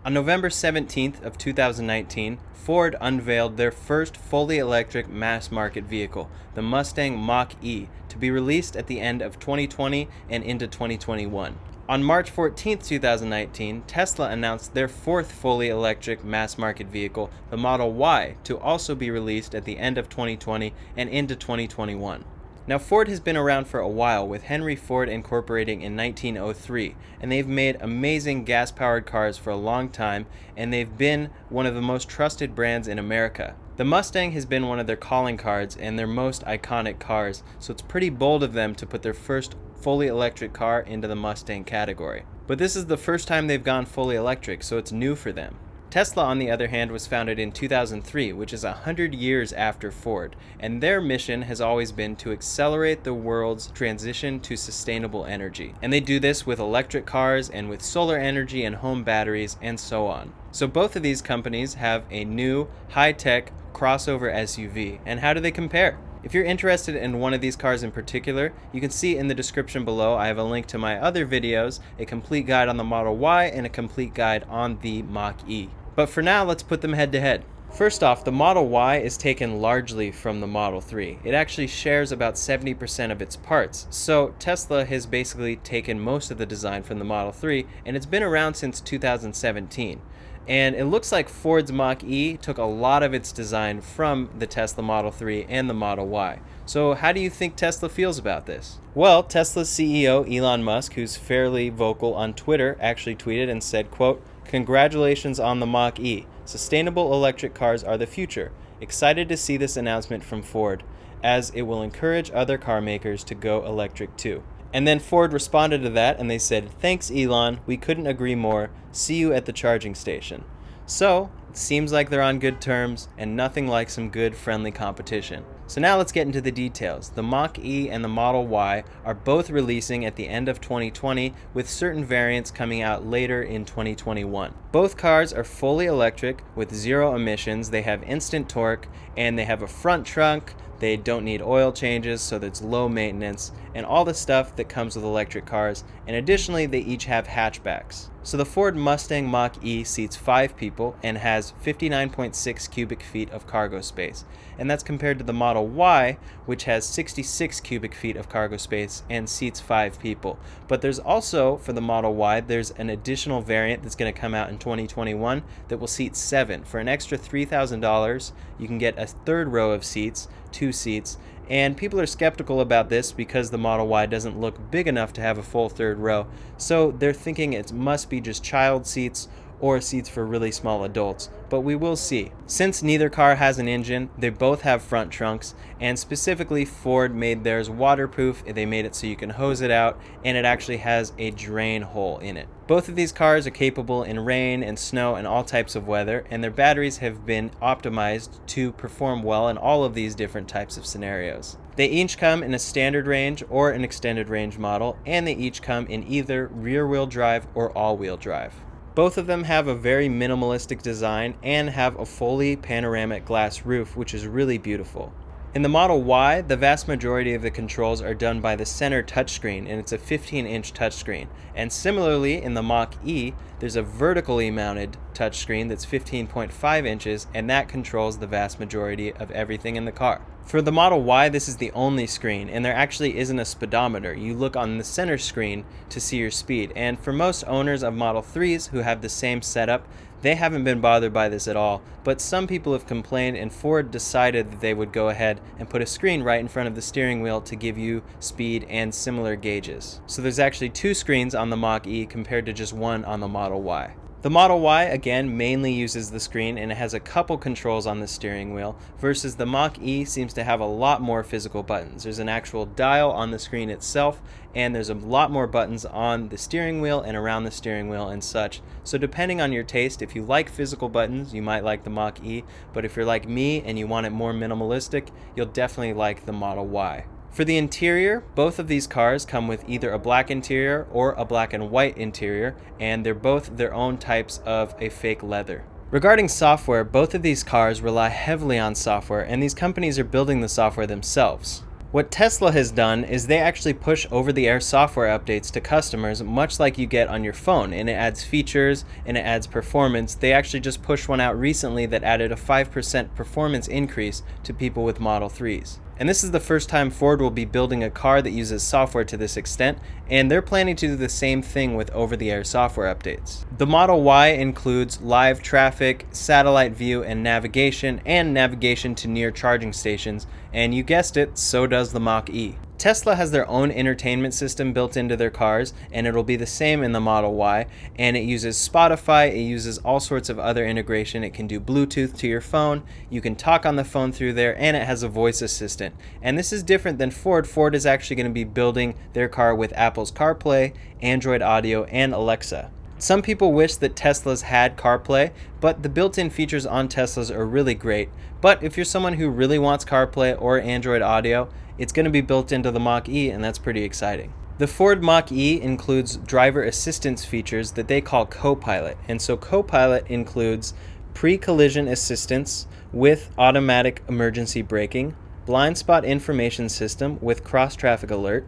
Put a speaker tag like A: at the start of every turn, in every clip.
A: On November 17th of 2019, Ford unveiled their first fully electric mass-market vehicle, the Mustang Mach E, to be released at the end of 2020 and into 2021. On March 14th, 2019, Tesla announced their fourth fully electric mass-market vehicle, the Model Y, to also be released at the end of 2020 and into 2021. Now, Ford has been around for a while, with Henry Ford incorporating in 1903, and they've made amazing gas-powered cars for a long time, and they've been one of the most trusted brands in America. The Mustang has been one of their calling cards and their most iconic cars, so it's pretty bold of them to put their first fully electric car into the Mustang category. But this is the first time they've gone fully electric, so it's new for them. Tesla, on the other hand, was founded in 2003, which is 100 years after Ford, and their mission has always been to accelerate the world's transition to sustainable energy. And they do this with electric cars and with solar energy and home batteries and so on. So both of these companies have a new, high-tech crossover SUV, and how do they compare? If you're interested in one of these cars in particular, you can see in the description below I have a link to my other videos, a complete guide on the Model Y and a complete guide on the Mach E. But for now, let's put them head to head. First off, the Model Y is taken largely from the Model 3. It actually shares about 70% of its parts, so Tesla has basically taken most of the design from the Model 3, and it's been around since 2017. And it looks like Ford's Mach E took a lot of its design from the Tesla Model 3 and the Model Y. So how do you think Tesla feels about this? Well, Tesla's CEO Elon Musk, who's fairly vocal on Twitter, actually tweeted and said, quote, "Congratulations on the Mach E. Sustainable electric cars are the future. Excited to see this announcement from Ford, as it will encourage other car makers to go electric too." And then Ford responded to that and they said, "Thanks, Elon. We couldn't agree more. See you at the charging station." So, it seems like they're on good terms, and nothing like some good, friendly competition. So now let's get into the details. The Mach E and the Model Y are both releasing at the end of 2020, with certain variants coming out later in 2021. Both cars are fully electric with zero emissions. They have instant torque, and they have a front trunk. They don't need oil changes, so that's low maintenance, and all the stuff that comes with electric cars. And additionally, they each have hatchbacks. So the Ford Mustang Mach E seats 5 people and has 59.6 cubic feet of cargo space. And that's compared to the Model Y, which has 66 cubic feet of cargo space and seats 5 people. But there's also, for the Model Y, there's an additional variant that's going to come out in 2021 that will seat 7. For an extra $3,000, you can get a third row of seats, 2 seats, and people are skeptical about this because the Model Y doesn't look big enough to have a full third row, so they're thinking it must be just child seats or seats for really small adults, but we will see. Since neither car has an engine, they both have front trunks, and specifically Ford made theirs waterproof. They made it so you can hose it out, and it actually has a drain hole in it. Both of these cars are capable in rain and snow and all types of weather, and their batteries have been optimized to perform well in all of these different types of scenarios. They each come in a standard range or an extended range model, and they each come in either rear-wheel drive or all-wheel drive. Both of them have a very minimalistic design and have a fully panoramic glass roof, which is really beautiful. In the Model Y, the vast majority of the controls are done by the center touchscreen, and it's a 15-inch touchscreen. And similarly, in the Mach E, there's a vertically mounted touchscreen that's 15.5 inches, and that controls the vast majority of everything in the car. For the Model Y, this is the only screen, and there actually isn't a speedometer. You look on the center screen to see your speed, and for most owners of Model 3s who have the same setup, they haven't been bothered by this at all, but some people have complained, and Ford decided that they would go ahead and put a screen right in front of the steering wheel to give you speed and similar gauges. So there's actually 2 screens on the Mach E compared to just one on the Model Y. The Model Y, again, mainly uses the screen, and it has a couple controls on the steering wheel, versus the Mach E seems to have a lot more physical buttons. There's an actual dial on the screen itself, and there's a lot more buttons on the steering wheel and around the steering wheel and such. So depending on your taste, if you like physical buttons, you might like the Mach E, but if you're like me and you want it more minimalistic, you'll definitely like the Model Y. For the interior, both of these cars come with either a black interior or a black and white interior, and they're both their own types of a fake leather. Regarding software, both of these cars rely heavily on software, and these companies are building the software themselves. What Tesla has done is they actually push over-the-air software updates to customers, much like you get on your phone, and it adds features and it adds performance. They actually just pushed one out recently that added a 5% performance increase to people with Model 3s. And this is the first time Ford will be building a car that uses software to this extent, and they're planning to do the same thing with over-the-air software updates. The Model Y includes live traffic, satellite view, and navigation to near charging stations, and you guessed it, so does the Mach E. Tesla has their own entertainment system built into their cars, and it'll be the same in the Model Y, and it uses Spotify, it uses all sorts of other integration. It can do Bluetooth to your phone, you can talk on the phone through there, and it has a voice assistant. And this is different than Ford. Ford is actually going to be building their car with Apple's CarPlay, Android Auto, and Alexa. Some people wish that Teslas had CarPlay, but the built-in features on Teslas are really great. But if you're someone who really wants CarPlay or Android Auto, it's going to be built into the Mach E, and that's pretty exciting. The Ford Mach E includes driver assistance features that they call Copilot. And so Copilot includes pre-collision assistance with automatic emergency braking, blind spot information system with cross-traffic alert,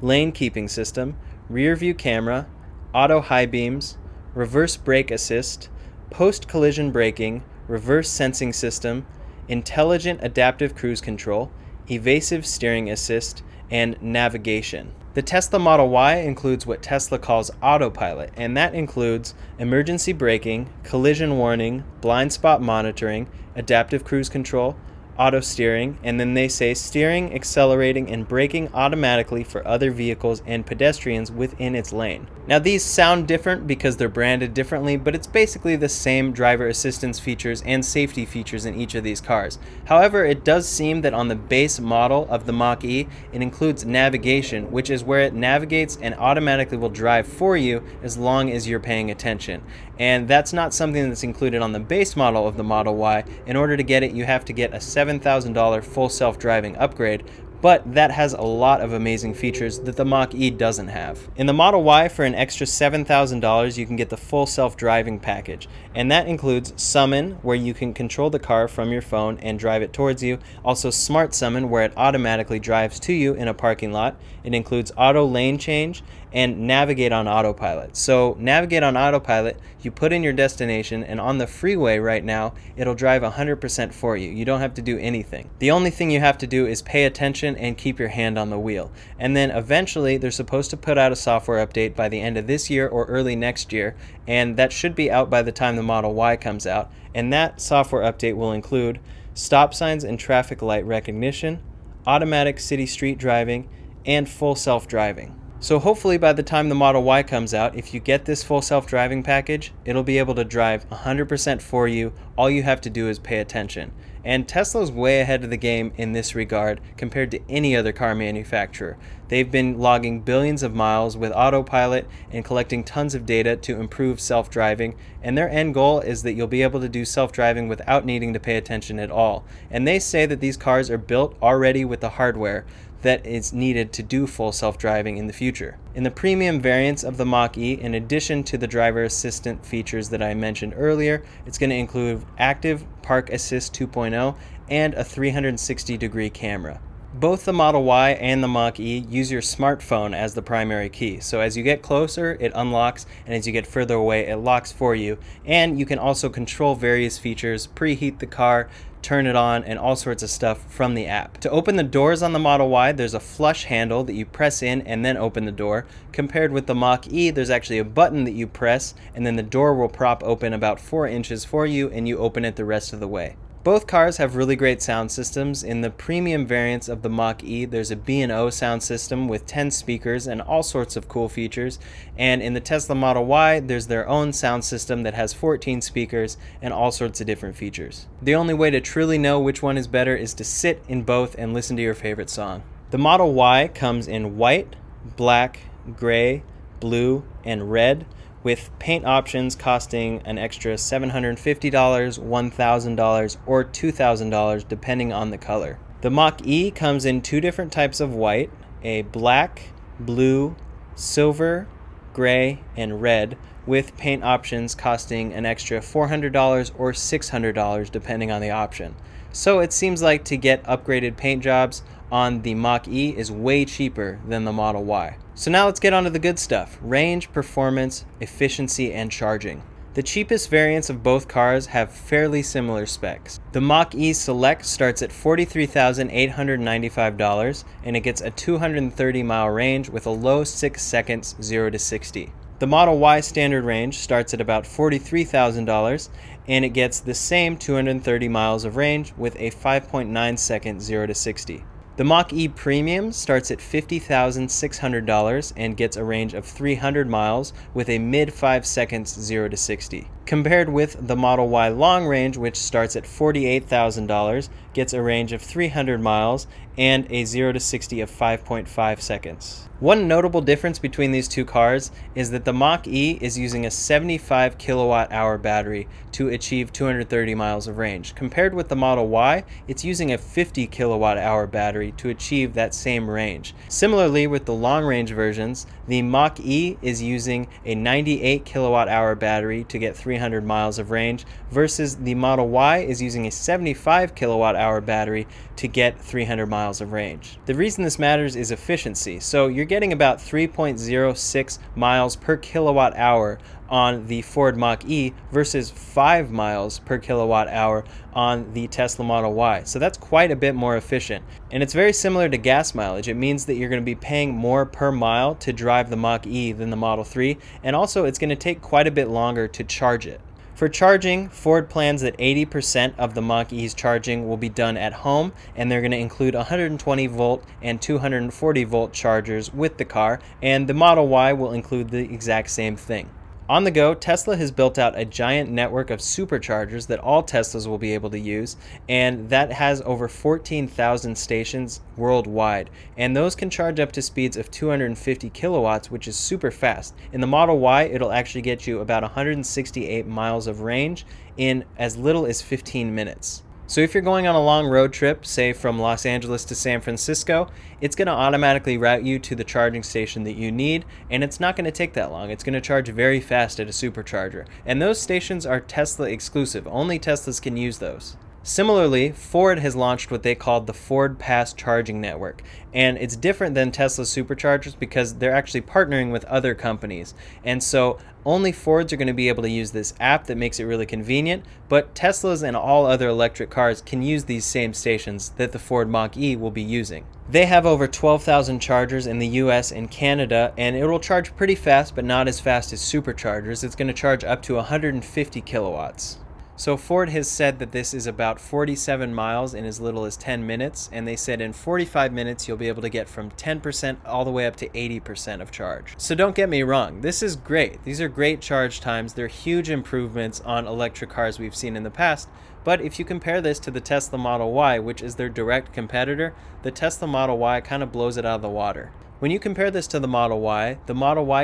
A: lane keeping system, rear view camera, auto high beams, reverse brake assist, post-collision braking, reverse sensing system, intelligent adaptive cruise control, evasive steering assist, and navigation. The Tesla Model Y includes what Tesla calls autopilot, and that includes emergency braking, collision warning, blind spot monitoring, adaptive cruise control, auto steering, and then they say steering, accelerating, and braking automatically for other vehicles and pedestrians within its lane. Now these sound different because they're branded differently, but it's basically the same driver assistance features and safety features in each of these cars. However, it does seem that on the base model of the Mach E, it includes navigation, which is where it navigates and automatically will drive for you as long as you're paying attention. And that's not something that's included on the base model of the Model Y. In order to get it, you have to get a $7,000 full self-driving upgrade, but that has a lot of amazing features that the Mach E doesn't have. In the Model Y, for an extra $7,000, you can get the full self-driving package, and that includes Summon, where you can control the car from your phone and drive it towards you. Also Smart Summon, where it automatically drives to you in a parking lot. It includes auto lane change and Navigate on Autopilot. So Navigate on Autopilot, you put in your destination, and on the freeway right now, it'll drive 100% for you. You don't have to do anything. The only thing you have to do is pay attention and keep your hand on the wheel. And then eventually they're supposed to put out a software update by the end of this year or early next year, and that should be out by the time the Model Y comes out. And that software update will include stop signs and traffic light recognition, automatic city street driving, and full self-driving. So hopefully by the time the Model Y comes out, if you get this full self-driving package, it'll be able to drive 100% for you. All you have to do is pay attention. And Tesla's way ahead of the game in this regard compared to any other car manufacturer. They've been logging billions of miles with autopilot and collecting tons of data to improve self-driving, and their end goal is that you'll be able to do self-driving without needing to pay attention at all. And they say that these cars are built already with the hardware that is needed to do full self-driving in the future. In the premium variants of the Mach E, in addition to the driver assistant features that I mentioned earlier, it's going to include Active Park Assist 2.0 and a 360-degree camera. Both the Model Y and the Mach E use your smartphone as the primary key. So as you get closer, it unlocks, and as you get further away, it locks for you. And you can also control various features, preheat the car, turn it on, and all sorts of stuff from the app. To open the doors on the Model Y, there's a flush handle that you press in and then open the door. Compared with the Mach E, there's actually a button that you press, and then the door will prop open about 4 inches for you, and you open it the rest of the way. Both cars have really great sound systems. In the premium variants of the Mach E, there's a B&O sound system with 10 speakers and all sorts of cool features. And in the Tesla Model Y, there's their own sound system that has 14 speakers and all sorts of different features. The only way to truly know which one is better is to sit in both and listen to your favorite song. The Model Y comes in white, black, gray, blue, and red, with paint options costing an extra $750, $1,000, or $2,000 depending on the color. The Mach E comes in 2 different types of white, a black, blue, silver, gray, and red, with paint options costing an extra $400 or $600 depending on the option. So it seems like to get upgraded paint jobs on the Mach E is way cheaper than the Model Y. So now let's get on to the good stuff: range, performance, efficiency, and charging. The cheapest variants of both cars have fairly similar specs. The Mach E Select starts at $43,895 and it gets a 230-mile range with a low 6 seconds 0 to 60. The Model Y standard range starts at about $43,000 and it gets the same 230 miles of range with a 5.9 second 0 to 60. The Mach E Premium starts at $50,600 and gets a range of 300 miles with a mid 5 seconds 0 to 60. Compared with the Model Y Long Range, which starts at $48,000, gets a range of 300 miles and a 0 to 60 of 5.5 seconds. One notable difference between these two cars is that the Mach E is using a 75 kilowatt hour battery to achieve 230 miles of range. Compared with the Model Y, it's using a 50 kilowatt hour battery to achieve that same range. Similarly, with the long range versions, the Mach E is using a 98 kilowatt hour battery to get 300 miles of range versus the Model Y is using a 75 kilowatt hour battery to get 300 miles of range. The reason this matters is efficiency. So you're getting about 3.06 miles per kilowatt hour on the Ford Mach E versus 5 miles per kilowatt hour on the Tesla Model Y. So that's quite a bit more efficient. And it's very similar to gas mileage. It means that you're going to be paying more per mile to drive the Mach E than the Model 3, and also it's going to take quite a bit longer to charge it. For charging, Ford plans that 80% of the Mach E's charging will be done at home, and they're going to include 120 volt and 240 volt chargers with the car, and the Model Y will include the exact same thing. On the go, Tesla has built out a giant network of superchargers that all Teslas will be able to use, and that has over 14,000 stations worldwide, and those can charge up to speeds of 250 kilowatts, which is super fast. In the Model Y, it'll actually get you about 168 miles of range in as little as 15 minutes. So if you're going on a long road trip, say from Los Angeles to San Francisco, it's going to automatically route you to the charging station that you need, and it's not going to take that long. It's going to charge very fast at a supercharger. And those stations are Tesla exclusive. Only Teslas can use those. Similarly, Ford has launched what they called the Ford Pass Charging Network, and it's different than Tesla superchargers because they're actually partnering with other companies, and so only Fords are going to be able to use this app that makes it really convenient, but Teslas and all other electric cars can use these same stations that the Ford Mach E will be using. They have over 12,000 chargers in the US and Canada, and it will charge pretty fast, but not as fast as superchargers. It's going to charge up to 150 kilowatts. So Ford has said that this is about 47 miles in as little as 10 minutes, and they said in 45 minutes you'll be able to get from 10% all the way up to 80% of charge. So don't get me wrong, this is great. These are great charge times. They're huge improvements on electric cars we've seen in the past, but if you compare this to the Tesla Model Y, which is their direct competitor, the Tesla Model Y kind of blows it out of the water. When you compare this to the Model Y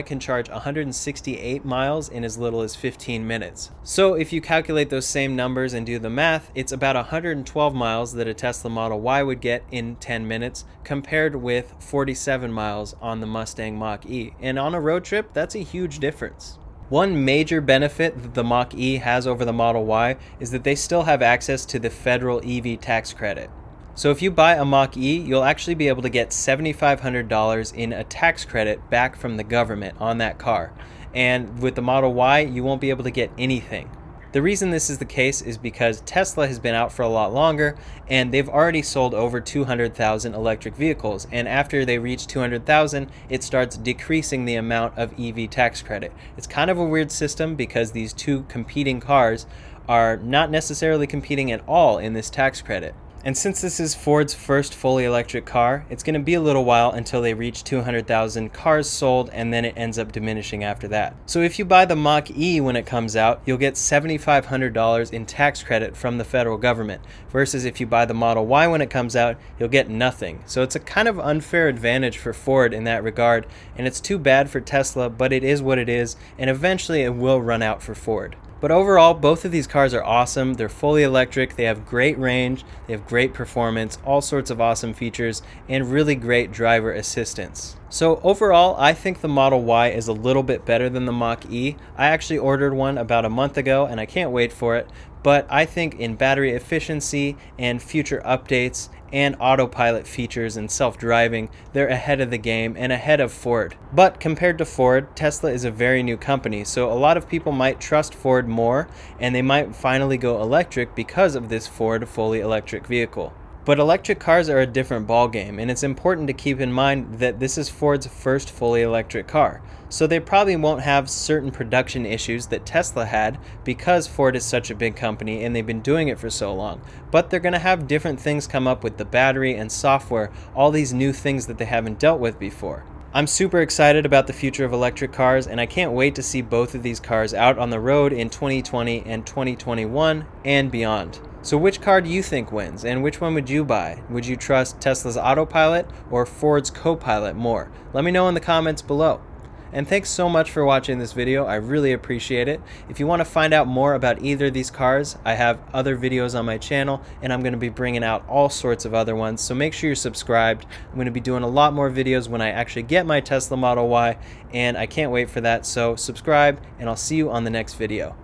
A: can charge 168 miles in as little as 15 minutes. So if you calculate those same numbers and do the math, it's about 112 miles that a Tesla Model Y would get in 10 minutes compared with 47 miles on the Mustang Mach E. And on a road trip, that's a huge difference. One major benefit that the Mach E has over the Model Y is that they still have access to the federal EV tax credit. So if you buy a Mach E, you'll actually be able to get $7,500 in a tax credit back from the government on that car. And with the Model Y, you won't be able to get anything. The reason this is the case is because Tesla has been out for a lot longer, and they've already sold over 200,000 electric vehicles. And after they reach 200,000, it starts decreasing the amount of EV tax credit. It's kind of a weird system because these two competing cars are not necessarily competing at all in this tax credit. And since this is Ford's first fully electric car, it's going to be a little while until they reach 200,000 cars sold, and then it ends up diminishing after that. So if you buy the Mach E when it comes out, you'll get $7,500 in tax credit from the federal government, versus if you buy the Model Y when it comes out, you'll get nothing. So it's a kind of unfair advantage for Ford in that regard, and it's too bad for Tesla, but it is what it is, and eventually it will run out for Ford. But overall, both of these cars are awesome. They're fully electric, they have great range, they have great performance, all sorts of awesome features, and really great driver assistance. So overall, I think the Model Y is a little bit better than the Mach E. I actually ordered one about a month ago, and I can't wait for it. But I think in battery efficiency and future updates and autopilot features and self-driving, they're ahead of the game and ahead of Ford. But compared to Ford, Tesla is a very new company, so a lot of people might trust Ford more, and they might finally go electric because of this Ford fully electric vehicle. But electric cars are a different ballgame, and it's important to keep in mind that this is Ford's first fully electric car. So they probably won't have certain production issues that Tesla had because Ford is such a big company and they've been doing it for so long. But they're going to have different things come up with the battery and software, all these new things that they haven't dealt with before. I'm super excited about the future of electric cars, and I can't wait to see both of these cars out on the road in 2020 and 2021 and beyond. So which car do you think wins, and which one would you buy? Would you trust Tesla's autopilot or Ford's Copilot more? Let me know in the comments below. And thanks so much for watching this video. I really appreciate it. If you want to find out more about either of these cars, I have other videos on my channel, and I'm going to be bringing out all sorts of other ones. So make sure you're subscribed. I'm going to be doing a lot more videos when I actually get my Tesla Model Y, and I can't wait for that. So subscribe, and I'll see you on the next video.